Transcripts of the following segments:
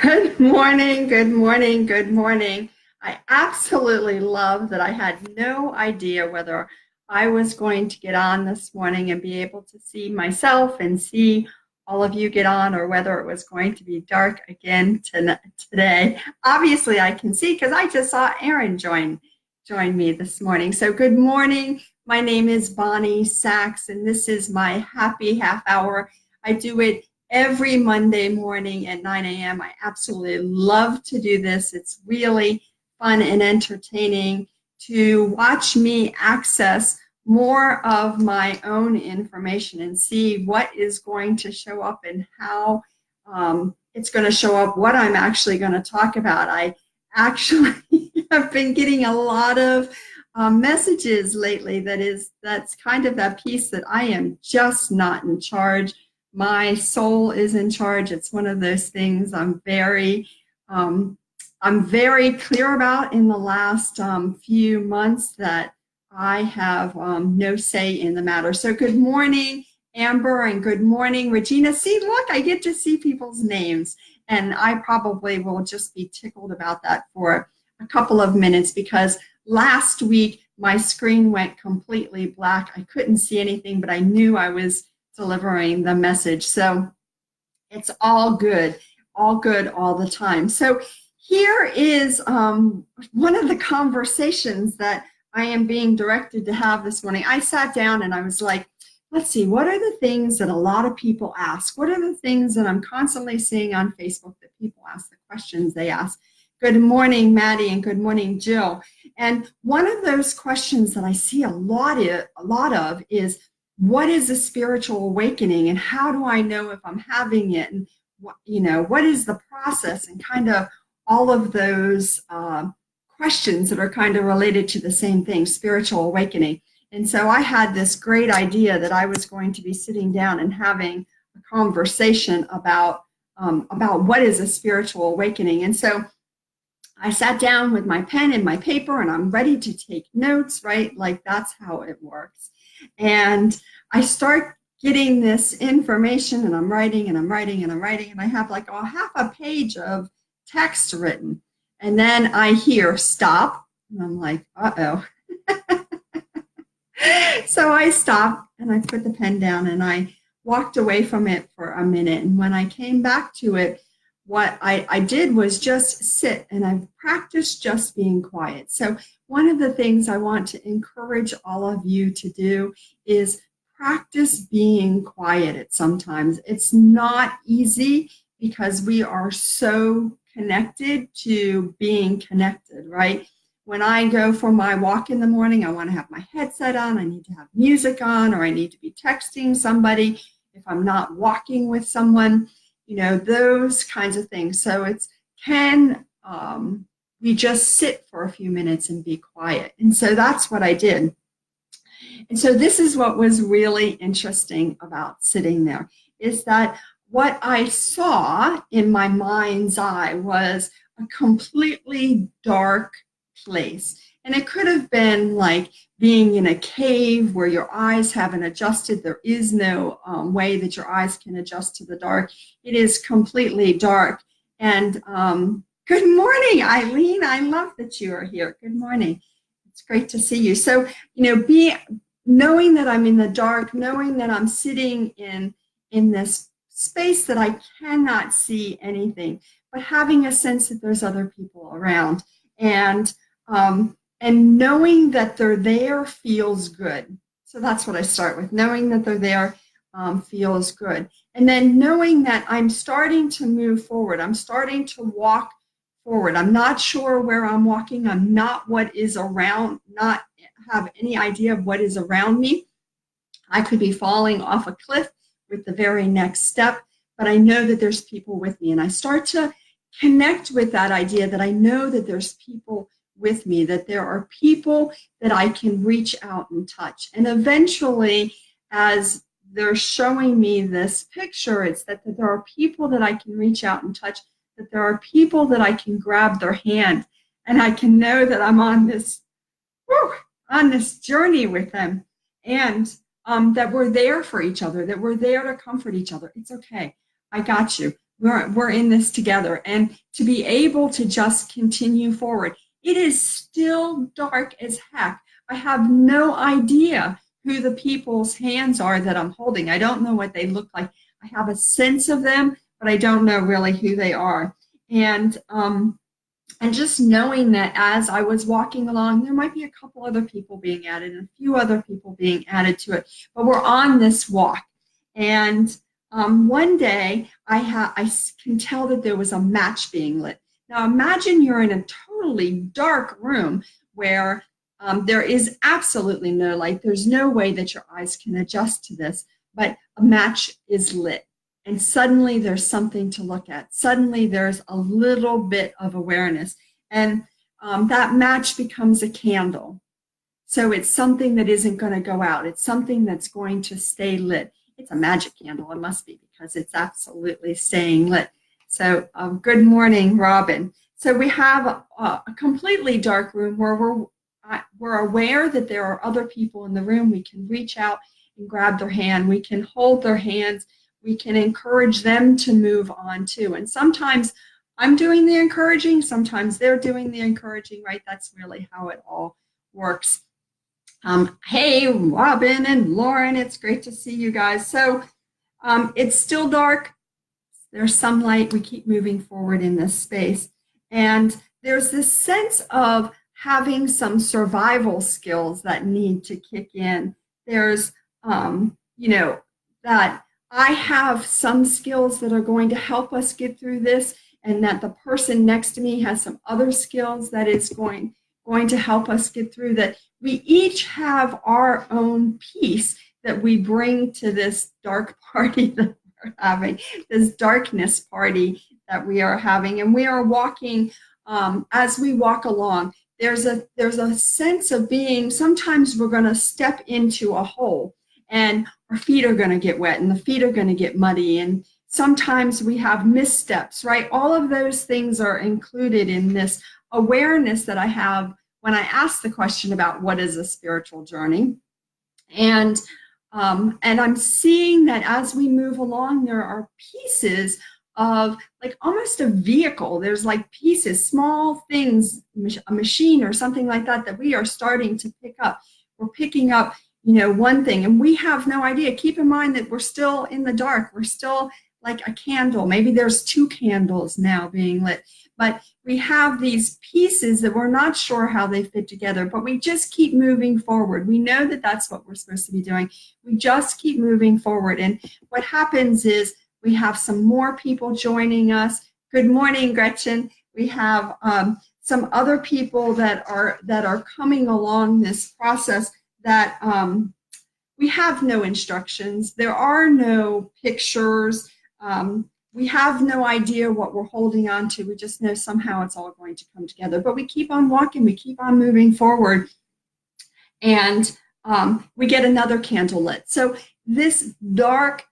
Good morning, good morning, good morning. I absolutely love that I had no idea whether I was going to get on this morning and be able to see myself and see all of you get on, or whether it was going to be dark again today. Obviously, I can see because I just saw Aaron join me this morning. So good morning. My name is Bonnie Sachs, and this is my happy half hour. I do it every Monday morning at 9 a.m. I absolutely love to do this. It's really fun and entertaining to watch me access more of my own information and see what is going to show up and how it's going to show up, what I'm actually going to talk about. I actually have been getting a lot of messages lately that's kind of that piece that I am just not in charge. My soul is in charge. It's one of those things I'm very clear about in the last few months, that I have no say in the matter. So good morning, Amber, and good morning, Regina. See, look, I get to see people's names, and I probably will just be tickled about that for a couple of minutes, because last week my screen went completely black. I couldn't see anything, but I knew I was delivering the message. So it's all good all the time. So here is one of the conversations that I am being directed to have this morning. I sat down and I was like, let's see, what are the things that a lot of people ask? What are the things that I'm constantly seeing on Facebook that people ask, the questions they ask? Good morning, Maddie, and good morning, Jill. And one of those questions that I see a lot of is, what is a spiritual awakening, and how do I know if I'm having it, and what is the process, and kind of all of those questions that are kind of related to the same thing, spiritual awakening. And so I had this great idea that I was going to be sitting down and having a conversation about what is a spiritual awakening. And so I sat down with my pen and my paper, and I'm ready to take notes, right? Like, that's how it works. And I start getting this information, and I'm writing and I'm writing and I'm writing, and I have like a half a page of text written. And then I hear stop, and I'm like, uh-oh. So I stopped and I put the pen down and I walked away from it for a minute. And when I came back to it, what I did was just sit, and I've practiced just being quiet. So one of the things I want to encourage all of you to do is practice being quiet at sometimes. It's not easy because we are so connected to being connected, right? When I go for my walk in the morning, I want to have my headset on, I need to have music on, or I need to be texting somebody if I'm not walking with someone, those kinds of things. So can we just sit for a few minutes and be quiet? And so that's what I did. And so this is what was really interesting about sitting there, is that what I saw in my mind's eye was a completely dark place. And it could have been like being in a cave where your eyes haven't adjusted. There is no way that your eyes can adjust to the dark. It is completely dark. And good morning, Eileen. I love that you are here. Good morning. It's great to see you. So, knowing that I'm in the dark, knowing that I'm sitting in this space that I cannot see anything, but having a sense that there's other people around. And knowing that they're there feels good. So that's what I start with. Knowing that they're there feels good. And then knowing that I'm starting to move forward. I'm starting to walk forward. I'm not sure where I'm walking. I'm not not have any idea of what is around me. I could be falling off a cliff with the very next step, but I know that there's people with me. And I start to connect with that idea that I know that there's people with me, that there are people that I can reach out and touch. And eventually, as they're showing me this picture, it's that there are people that I can reach out and touch, that there are people that I can grab their hand, and I can know that I'm on this journey with them, and that we're there for each other, that we're there to comfort each other. It's okay. I got you. we're in this together. And to be able to just continue forward. It is still dark as heck. I have no idea who the people's hands are that I'm holding. I don't know what they look like. I have a sense of them, but I don't know really who they are. And just knowing that as I was walking along, there might be a couple other people being added and a few other people being added to it. But we're on this walk. And one day I can tell that there was a match being lit. Now imagine you're in a totally dark room where there is absolutely no light. There's no way that your eyes can adjust to this, but a match is lit. And suddenly there's something to look at. Suddenly there's a little bit of awareness. And that match becomes a candle. So it's something that isn't going to go out. It's something that's going to stay lit. It's a magic candle, it must be, because it's absolutely staying lit. So good morning, Robin. So we have a completely dark room where we're aware that there are other people in the room. We can reach out and grab their hand. We can hold their hands. We can encourage them to move on too. And sometimes I'm doing the encouraging, sometimes they're doing the encouraging, right? That's really how it all works. Hey, Robin and Lauren, it's great to see you guys. So it's still dark. There's some light. We keep moving forward in this space. And there's this sense of having some survival skills that need to kick in. There's, that I have some skills that are going to help us get through this, and that the person next to me has some other skills that is going to help us get through that. We each have our own piece that we bring to this dark party that we're having, this darkness party that we are having. And we are walking, as we walk along, there's a sense of being, sometimes we're going to step into a hole and our feet are going to get wet and the feet are going to get muddy. And sometimes we have missteps, right? All of those things are included in this awareness that I have when I ask the question about what is a spiritual journey. And I'm seeing that as we move along, there are pieces of like almost a vehicle. There's like pieces, small things, a machine or something like that, that we are starting to pick up. We're picking up, one thing, and we have no idea. Keep in mind that we're still in the dark. We're still like a candle. Maybe there's 2 candles now being lit, but we have these pieces that we're not sure how they fit together, but we just keep moving forward. We know that that's what we're supposed to be doing. We just keep moving forward. And what happens is we have some more people joining us. Good morning, Gretchen. We have some other people that are coming along this process that we have no instructions. There are no pictures. We have no idea what we're holding on to. We just know somehow it's all going to come together. But we keep on walking. We keep on moving forward. And we get another candle lit. So this dark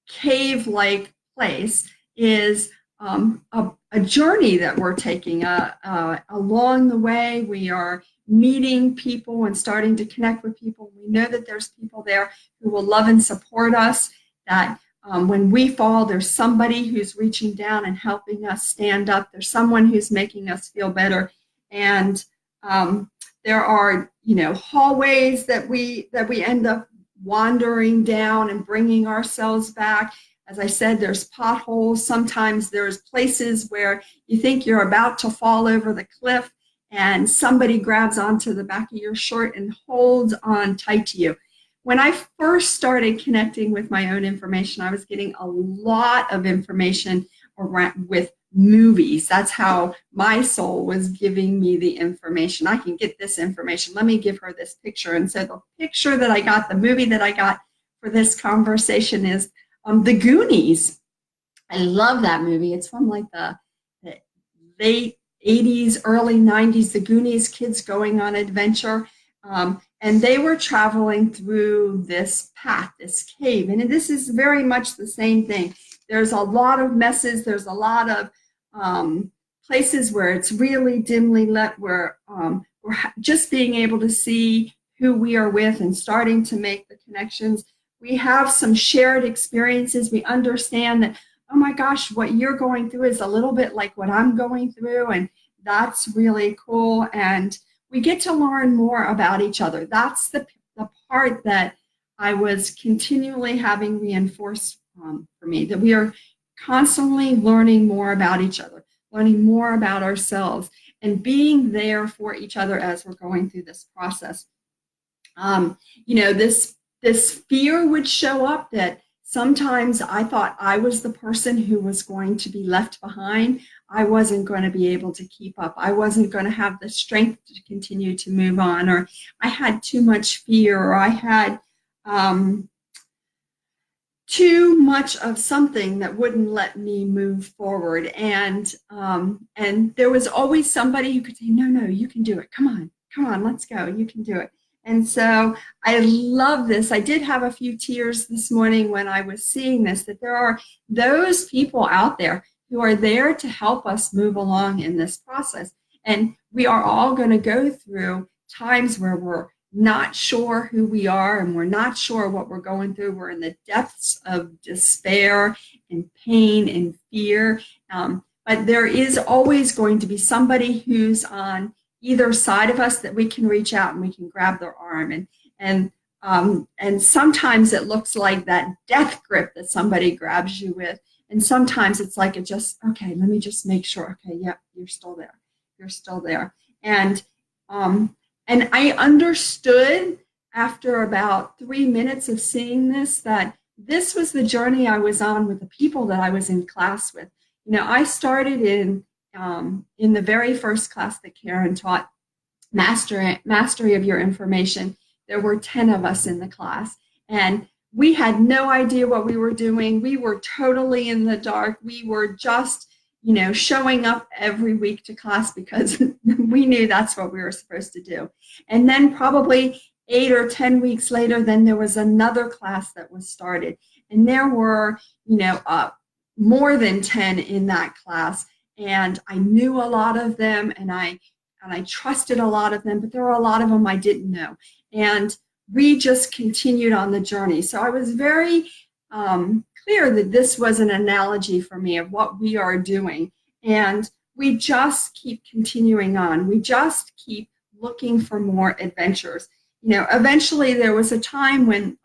cave-like place is a journey that we're taking. Along the way, we are meeting people and starting to connect with people. We know that there's people there who will love and support us, that when we fall, there's somebody who's reaching down and helping us stand up. There's someone who's making us feel better. And there are, hallways that we end up wandering down and bringing ourselves back. As I said, there's potholes. Sometimes there's places where you think you're about to fall over the cliff and somebody grabs onto the back of your shirt and holds on tight to you. When I first started connecting with my own information, I was getting a lot of information around with movies. That's how my soul was giving me the information. I can get this information. Let me give her this picture. And so the picture that I got, the movie that I got for this conversation is The Goonies. I love that movie. It's from like the late 80s, early 90s, the Goonies, kids going on adventure. And they were traveling through this path, this cave. And this is very much the same thing. There's a lot of messes. There's a lot of places where it's really dimly lit, where we're just being able to see who we are with and starting to make the connections. We have some shared experiences. We understand that oh my gosh, what you're going through is a little bit like what I'm going through. And that's really cool. And we get to learn more about each other. That's the part that I was continually having reinforced for me, that we are constantly learning more about each other, learning more about ourselves, and being there for each other as we're going through this process. This fear would show up that sometimes I thought I was the person who was going to be left behind. I wasn't going to be able to keep up. I wasn't going to have the strength to continue to move on, or I had too much fear, or I had too much of something that wouldn't let me move forward. And there was always somebody who could say, no, you can do it. Come on, let's go. You can do it. And so I love this. I did have a few tears this morning when I was seeing this, that there are those people out there who are there to help us move along in this process. And we are all going to go through times where we're not sure who we are and we're not sure what we're going through. We're in the depths of despair and pain and fear. But there is always going to be somebody who's on either side of us that we can reach out and we can grab their arm. And sometimes it looks like that death grip that somebody grabs you with. And sometimes it's like, okay, let me just make sure. Okay, yeah, you're still there. You're still there. And I understood after about 3 minutes of seeing this, that this was the journey I was on with the people that I was in class with. I started in the very first class that Karen taught, Mastery of Your Information. There were 10 of us in the class, and we had no idea what we were doing. We were totally in the dark. We were just, showing up every week to class because we knew that's what we were supposed to do. And then probably 8 or 10 weeks later, then there was another class that was started. And there were, more than 10 in that class. And I knew a lot of them, and I trusted a lot of them, but there were a lot of them I didn't know. And we just continued on the journey. So I was very clear that this was an analogy for me of what we are doing. And we just keep continuing on. We just keep looking for more adventures. Eventually there was a time when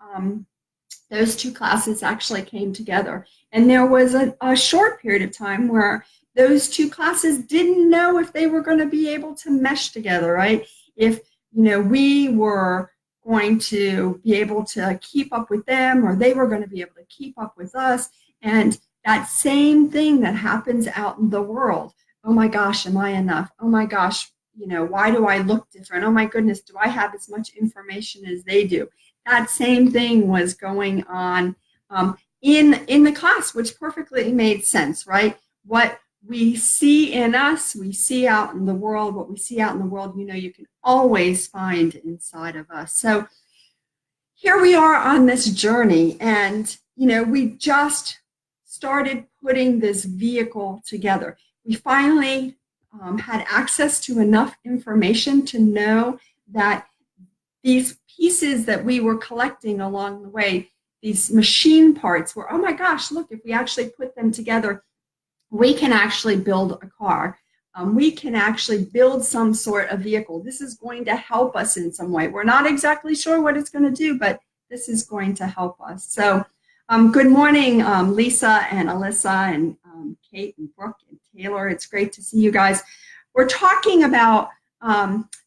those two classes actually came together. And there was a short period of time where those two classes didn't know if they were going to be able to mesh together, right? If, we were going to be able to keep up with them, or they were going to be able to keep up with us. And that same thing that happens out in the world. Oh my gosh, am I enough? Oh my gosh, why do I look different? Oh my goodness, do I have as much information as they do? That same thing was going on in the class, which perfectly made sense, right? What we see in us, we see out in the world. What we see out in the world, you can always find inside of us. So here we are on this journey, and, we just started putting this vehicle together. We finally had access to enough information to know that these pieces that we were collecting along the way, these machine parts were, oh my gosh, look, if we actually put them together, we can actually build a car. We can actually build some sort of vehicle. This is going to help us in some way. We're not exactly sure what it's going to do, but this is going to help us. So good morning, Lisa and Alyssa and Kate and Brooke and Taylor. It's great to see you guys. We're talking about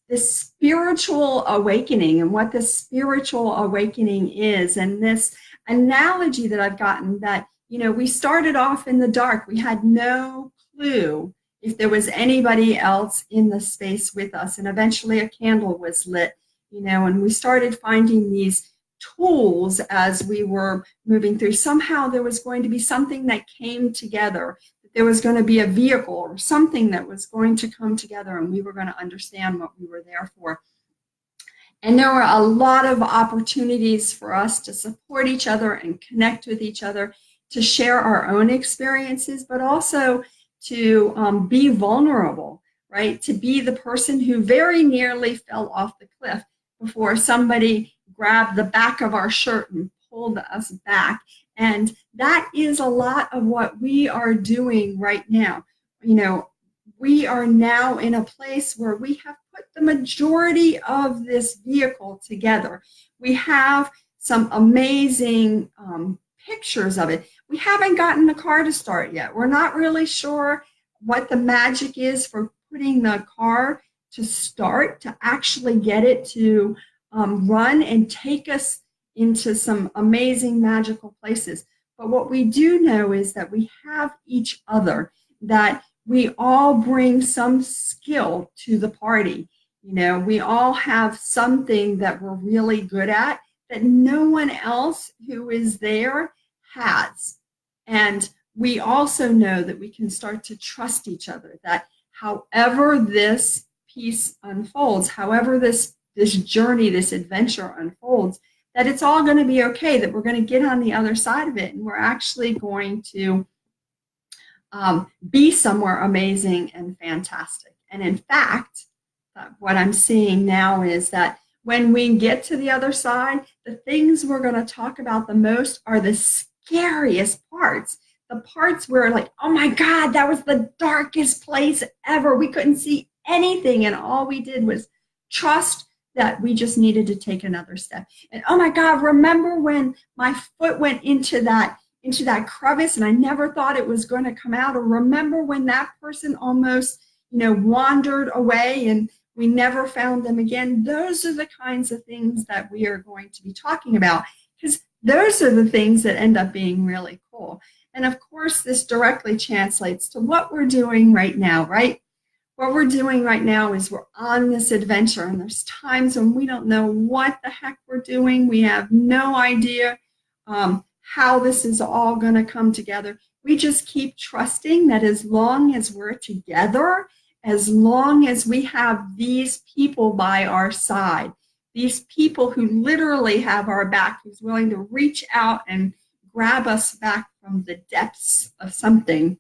this spiritual awakening and what this spiritual awakening is, and this analogy that I've gotten that, we started off in the dark. We had no clue if there was anybody else in the space with us. And eventually a candle was lit, and we started finding these tools as we were moving through. Somehow there was going to be something that came together. There was going to be a vehicle or something that was going to come together, and we were going to understand what we were there for. And there were a lot of opportunities for us to support each other and connect with each other, to share our own experiences, but also to be vulnerable, right? To be the person who very nearly fell off the cliff before somebody grabbed the back of our shirt and pulled us back And that is a lot of what we are doing right now. You know, we are now in a place where we have put the majority of this vehicle together. We have some amazing pictures of it. We haven't gotten the car to start yet. We're not really sure what the magic is for putting the car to start, to actually get it to run and take us into some amazing magical places. But what we do know is that we have each other, that we all bring some skill to the party. You know, we all have something that we're really good at that no one else who is there has. And we also know that we can start to trust each other, that however this piece unfolds, however this journey, this adventure unfolds, that it's all going to be okay, that we're going to get on the other side of it, and we're actually going to be somewhere amazing and fantastic. And in fact, what I'm seeing now is that when we get to the other side, the things we're going to talk about the most are the scariest parts. The parts where, like, oh my God, that was the darkest place ever. We couldn't see anything, and all we did was trust that we just needed to take another step. And oh my God, remember when my foot went into that crevice and I never thought it was going to come out? Or remember when that person almost, wandered away and we never found them again? Those are the kinds of things that we are going to be talking about, because those are the things that end up being really cool. And of course, this directly translates to what we're doing right now, right? What we're doing right now is we're on this adventure, and there's times when we don't know what the heck we're doing. We have no idea how this is all going to come together. We just keep trusting that as long as we're together, as long as we have these people by our side, these people who literally have our back, who's willing to reach out and grab us back from the depths of something,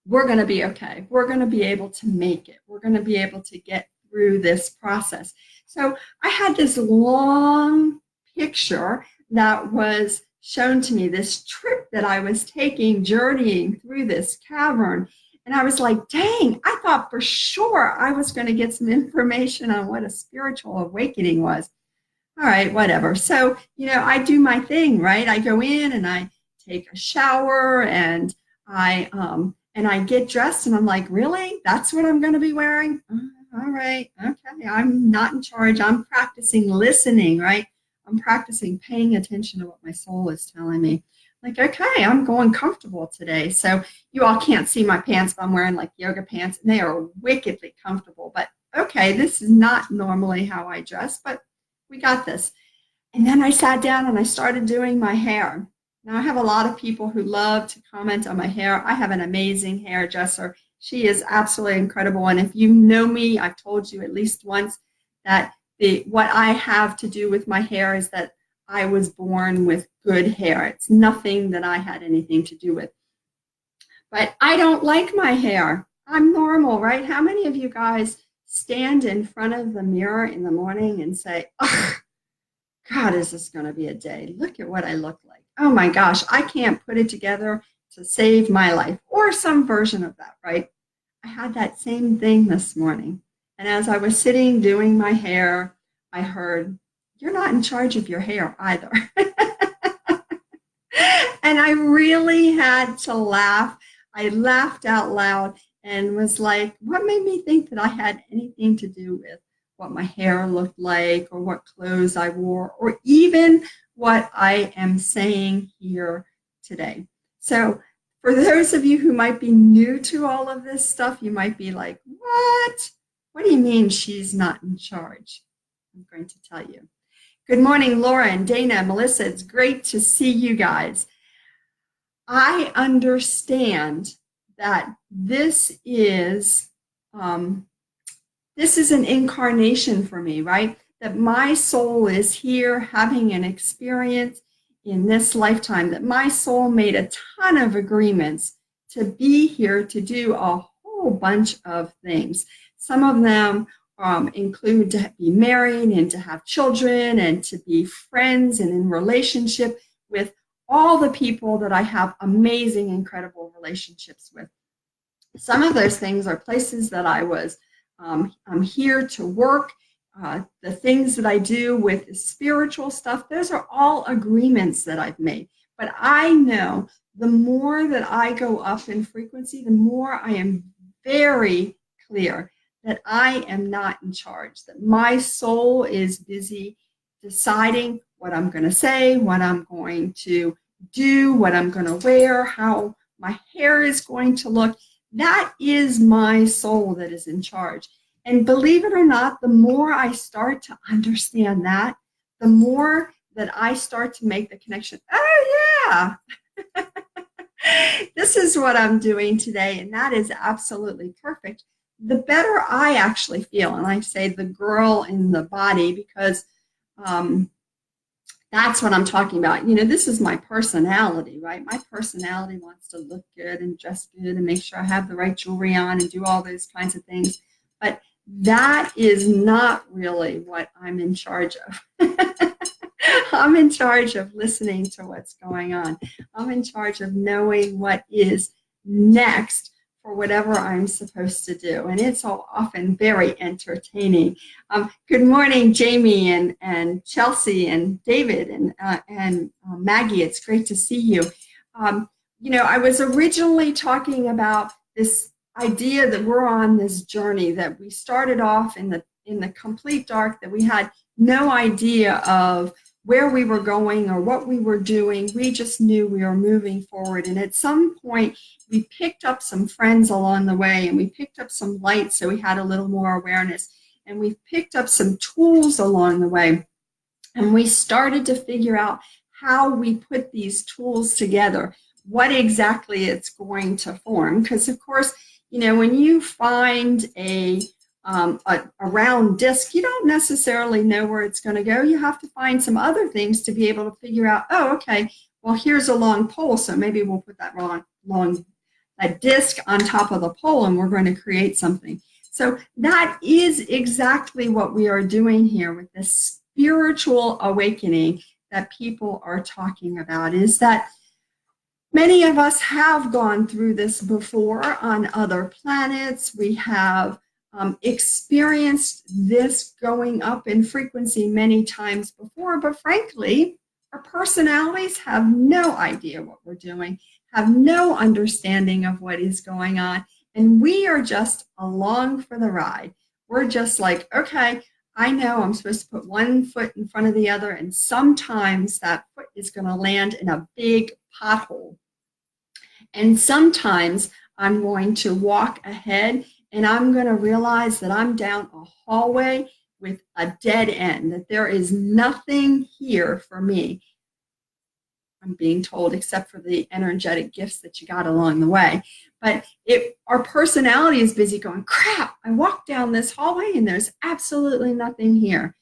we're going to be okay. We're going to be able to make it. We're going to be able to get through this process. So I had this long picture that was shown to me, this trip that I was taking, journeying through this cavern. And I was like, dang, I thought for sure I was going to get some information on what a spiritual awakening was. All right, whatever. So, I do my thing, right? I go in and I take a shower and I get dressed, and I'm like, really? That's what I'm going to be wearing? All right. Okay. I'm not in charge. I'm practicing listening, right? I'm practicing paying attention to what my soul is telling me. Like, okay, I'm going comfortable today. So you all can't see my pants, but I'm wearing like yoga pants, and they are wickedly comfortable. But okay, this is not normally how I dress, but we got this. And then I sat down and I started doing my hair. Now, I have a lot of people who love to comment on my hair. I have an amazing hairdresser. She is absolutely incredible. And if you know me, I've told you at least once that what I have to do with my hair is that I was born with good hair. It's nothing that I had anything to do with. But I don't like my hair. I'm normal, right? How many of you guys stand in front of the mirror in the morning and say, oh, God, is this going to be a day? Look at what I look like. Oh my gosh, I can't put it together to save my life, or some version of that, right? I had that same thing this morning. And as I was sitting doing my hair, I heard, you're not in charge of your hair either. And I really had to laugh. I laughed out loud and was like, what made me think that I had anything to do with what my hair looked like, or what clothes I wore, or even what I am saying here today? So for those of you who might be new to all of this stuff, you might be like, what? What do you mean she's not in charge? I'm going to tell you. Good morning, Laura and Dana and Melissa. It's great to see you guys. I understand that this is an incarnation for me, right? That my soul is here having an experience in this lifetime, that my soul made a ton of agreements to be here to do a whole bunch of things. Some of them include to be married and to have children and to be friends and in relationship with all the people that I have amazing, incredible relationships with. Some of those things are places that I'm here to work. The things that I do with spiritual stuff, those are all agreements that I've made. But I know the more that I go up in frequency, the more I am very clear that I am not in charge, that my soul is busy deciding what I'm going to say, what I'm going to do, what I'm going to wear, how my hair is going to look. That is my soul that is in charge. And believe it or not, the more I start to understand that, the more that I start to make the connection. Oh, yeah, this is what I'm doing today. And that is absolutely perfect. The better I actually feel. And I say the girl in the body because that's what I'm talking about. This is my personality, right? My personality wants to look good and dress good and make sure I have the right jewelry on and do all those kinds of things. But that is not really what I'm in charge of. I'm in charge of listening to what's going on. I'm in charge of knowing what is next for whatever I'm supposed to do. And it's all often very entertaining. Good morning, Jamie and Chelsea and David and Maggie. It's great to see you. I was originally talking about this idea that we're on this journey, that we started off in the complete dark, that we had no idea of where we were going or what we were doing. We just knew we were moving forward. And at some point, we picked up some friends along the way, and we picked up some light, so we had a little more awareness. And we picked up some tools along the way. And we started to figure out how we put these tools together, what exactly it's going to form. Because, of course, when you find a round disc, you don't necessarily know where it's going to go. You have to find some other things to be able to figure out, oh, okay, well, here's a long pole, so maybe we'll put that that disc on top of the pole, and we're going to create something. So that is exactly what we are doing here with this spiritual awakening that people are talking about, is that many of us have gone through this before on other planets. We have experienced this going up in frequency many times before, but frankly, our personalities have no idea what we're doing, have no understanding of what is going on, and we are just along for the ride. We're just like, okay, I know I'm supposed to put one foot in front of the other, and sometimes that foot is going to land in a big pothole. And sometimes I'm going to walk ahead and I'm going to realize that I'm down a hallway with a dead end, that there is nothing here for me, I'm being told, except for the energetic gifts that you got along the way. But our personality is busy going, crap, I walked down this hallway and there's absolutely nothing here.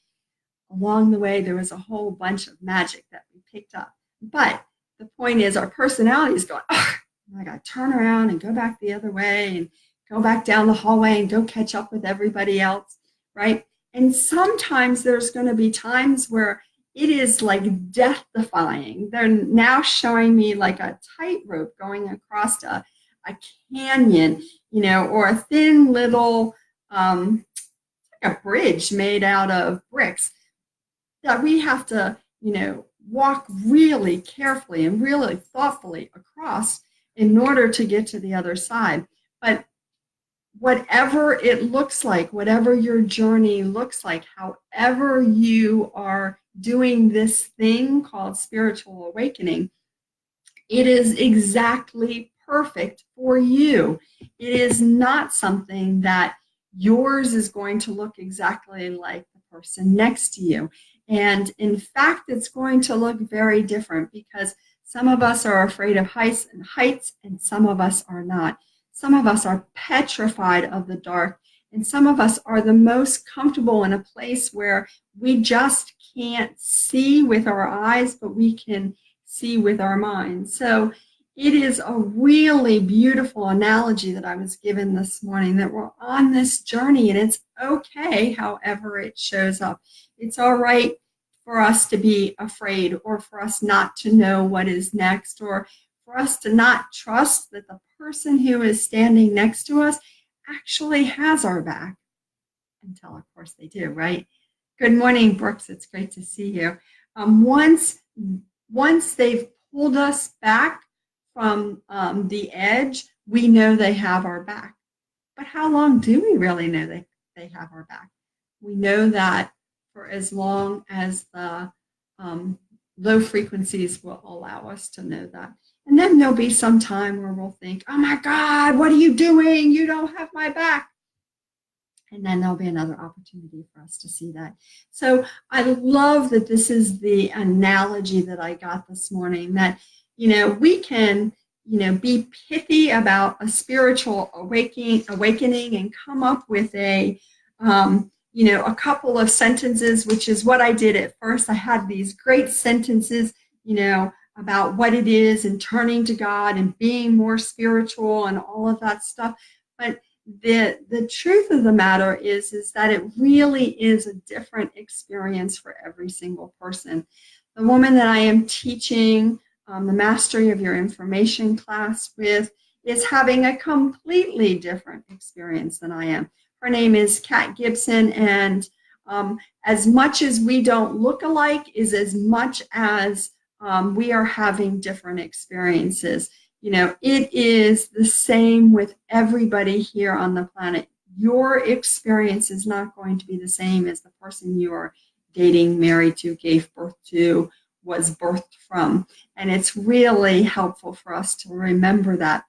Along the way, there was a whole bunch of magic that we picked up. But the point is, our personality is going, oh, I got to turn around and go back the other way and go back down the hallway and go catch up with everybody else, right? And sometimes there's going to be times where it is like death-defying. They're now showing me like a tightrope going across a canyon, or a thin little like a bridge made out of bricks that we have to, walk really carefully and really thoughtfully across in order to get to the other side. But whatever it looks like, whatever your journey looks like, however you are doing this thing called spiritual awakening, it is exactly perfect for you. It is not something that yours is going to look exactly like the person next to you. And in fact, it's going to look very different, because some of us are afraid of heights and some of us are not. Some of us are petrified of the dark, and some of us are the most comfortable in a place where we just can't see with our eyes, but we can see with our minds. So it is a really beautiful analogy that I was given this morning, that we're on this journey and it's okay however it shows up. It's all right for us to be afraid, or for us not to know what is next, or for us to not trust that the person who is standing next to us actually has our back. Until, of course, they do, right? Good morning, Brooks. It's great to see you. Once they've pulled us back from the edge, we know they have our back. But how long do we really know they have our back? We know that for as long as the low frequencies will allow us to know that. And then there'll be some time where we'll think, oh my God, what are you doing? You don't have my back. And then there'll be another opportunity for us to see that. So I love that this is the analogy that I got this morning, that, we can, be pithy about a spiritual awakening and come up with a couple of sentences, which is what I did at first. I had these great sentences, about what it is and turning to God and being more spiritual and all of that stuff. But the truth of the matter is that it really is a different experience for every single person. The woman that I am teaching the Mastery of Your Information class with is having a completely different experience than I am. Her name is Kat Gibson, and as much as we don't look alike is as much as we are having different experiences. It is the same with everybody here on the planet. Your experience is not going to be the same as the person you are dating, married to, gave birth to, was birthed from. And it's really helpful for us to remember that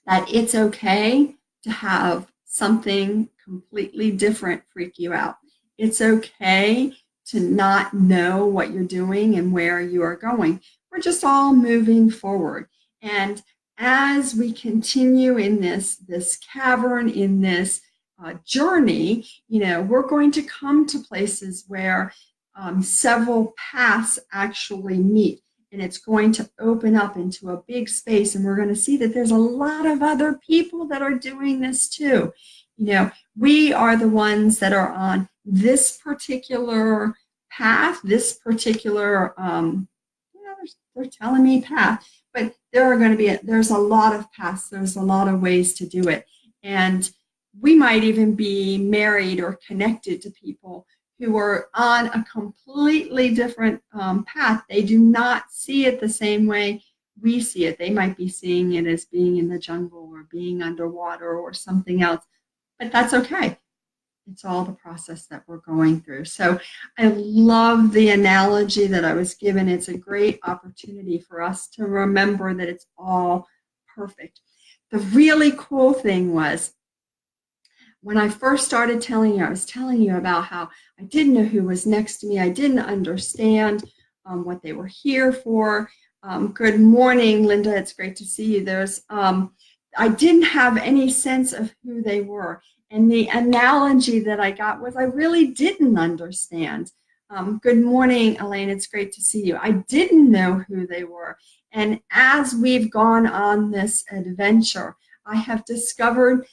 it's okay to have something completely different freak you out. It's okay to not know what you're doing and where you are going. We're just all moving forward. And as we continue in this cavern, in this journey, we're going to come to places where several paths actually meet. And it's going to open up into a big space. And we're going to see that there's a lot of other people that are doing this too. We are the ones that are on this particular path, this particular, they're telling me path. But there's a lot of paths, there's a lot of ways to do it. And we might even be married or connected to people who are on a completely different path. They do not see it the same way we see it. They might be seeing it as being in the jungle or being underwater or something else, but that's okay. It's all the process that we're going through. So I love the analogy that I was given. It's a great opportunity for us to remember that it's all perfect. The really cool thing was, when I first started telling you, I was telling you about how I didn't know who was next to me. I didn't understand what they were here for. Good morning, Linda. It's great to see you. I didn't have any sense of who they were. And the analogy that I got was I really didn't understand. Good morning, Elaine. It's great to see you. I didn't know who they were. And as we've gone on this adventure, I have discovered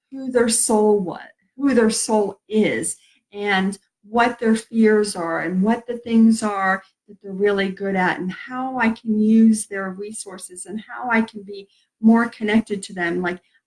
who their soul was, who their soul is, and what their fears are, and what the things are that they're really good at, and how I can use their resources, and how I can be more connected to them.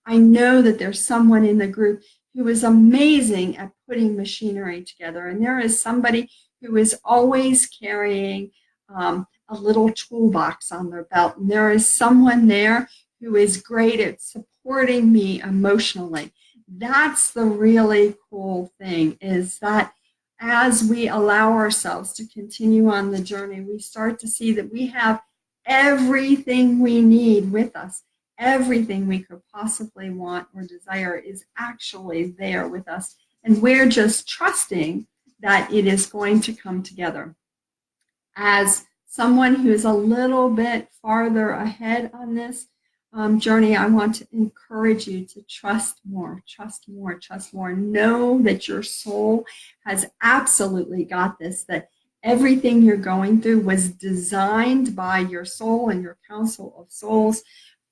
I know that there's someone in the group who is amazing at putting machinery together. And there is somebody who is always carrying a little toolbox on their belt. And there is someone there who is great at supporting me emotionally. That's the really cool thing, is that as we allow ourselves to continue on the journey, we start to see that we have everything we need with us. Everything we could possibly want or desire is actually there with us. And we're just trusting that it is going to come together. As someone who's a little bit farther ahead on this journey, I want to encourage you to trust more, trust more, trust more. Know that your soul has absolutely got this, that everything you're going through was designed by your soul and your council of souls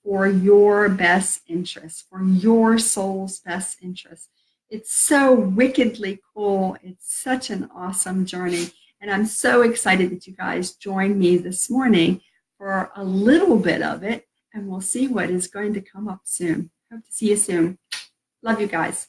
for your best interest, for your soul's best interest. It's so wickedly cool. It's such an awesome journey. And I'm so excited that you guys joined me this morning for a little bit of it, and we'll see what is going to come up soon. Hope to see you soon. Love you guys.